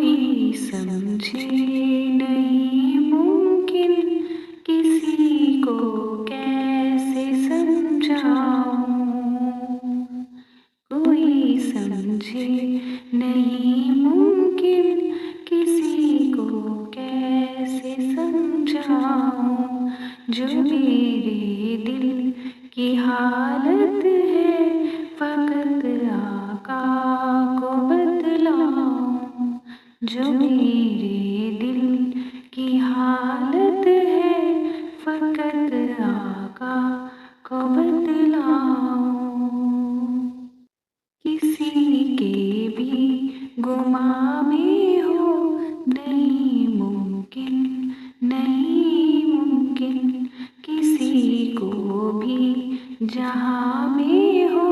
کوئی سمجھے نہیں ممکن، کسی کو کیسے سمجھاؤں، کوئی سمجھے نہیں ممکن، کسی کو کیسے سمجھاؤں، جو میرے دل کی حالت ہے فقط آقا کو بتلاؤں، جو میرے دل کی حالت ہے فقط آقا کو بتلاؤں، کسی کے بھی گماں میں ہو نہیں ممکن، نہیں ممکن، کسی کو بھی جہاں میں ہو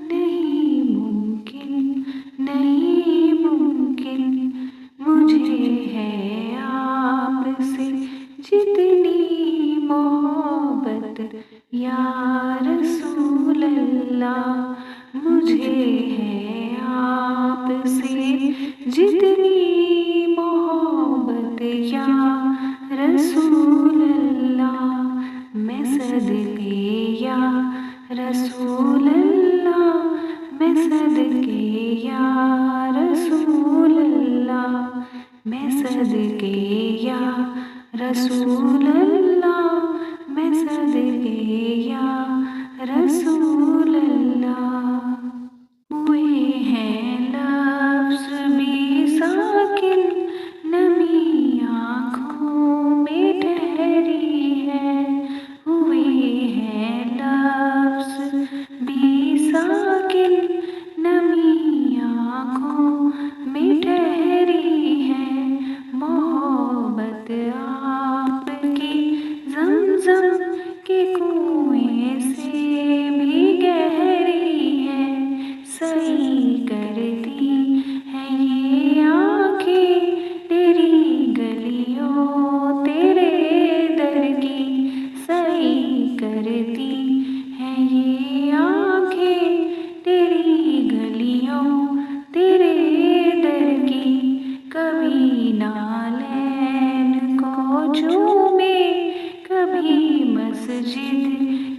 نہیں ممکن، نہیں ممکن، مجھے ہے آپ سے جتنی محبت یا رسول اللہ، مجھے ہے آپ سے جتنی محبت یا رسول اللہ، میں صدقے یا رسول اللہ، میں صدقے یا رسول اللہ، میں صدقے یا رسول اللہ، میں صدقے یا رسول اللہ، ہوئے ہیں لفظ بھی ساکن، نمی آنکھوں میں ٹھہری ہے، ہوئے ہیں لفظ بھی ساکن، نمی آنکھوں میں ٹھہری ہے، محبت آپ کی زمزم کے کنویں سے بھی گہری ہے، سعی کرتی ہیں یہ آنکھیں تیری گلیوں تیرے در کی، سعی کرتی ہیں یہ آنکھیں تیری گلیوں تیرے در کی، کبھی نالین کو چومے کبھی مسجد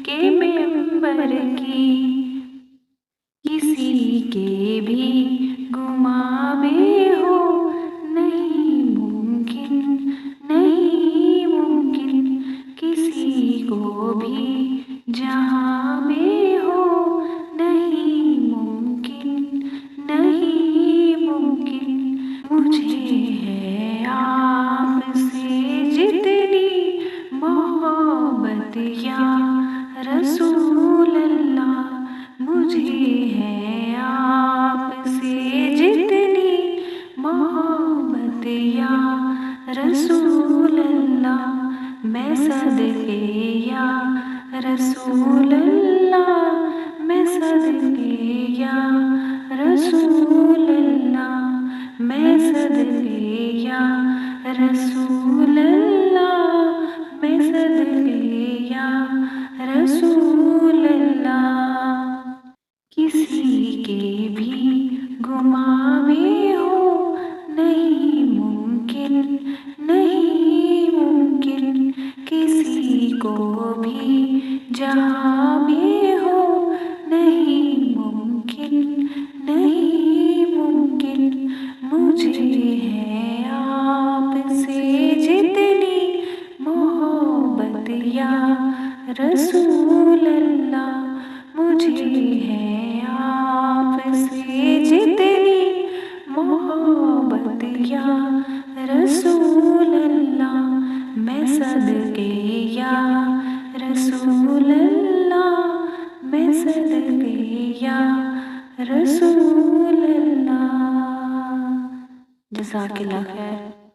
کے منبر کی، کسی کے بھی گماں میں ہو نہیں ممکن، نہیں ممکن، کسی کو بھی جہاں میں ہو نہیں ممکن، نہیں ممکن، مجھے ہے آپ سے جتنی محبت یا رسول اللہ، مجھے ہے آپ سے جتنی محبت یا رسول اللہ، میں صدقے یا رسول اللہ، میں صدقے یا رسول اللہ، میں صدقے یا رسول اللہ، میں صدقے یا رسول اللہ، کسی کے بھی گماں میں ہو نہیں ممکن، نہیں ممکن، کسی کو بھی جہاں میں ہو نہیں ممکن، نہیں ممکن، مجھے ہے آپ سے جتنی محبت یا رسول اللہ، مجھے ہے آپ سے جتنی محبت یا رسول اللہ، میں صدقے یا رسول اللہ، میں صدقے یا رسول اللہ، جزاک اللہ خیر۔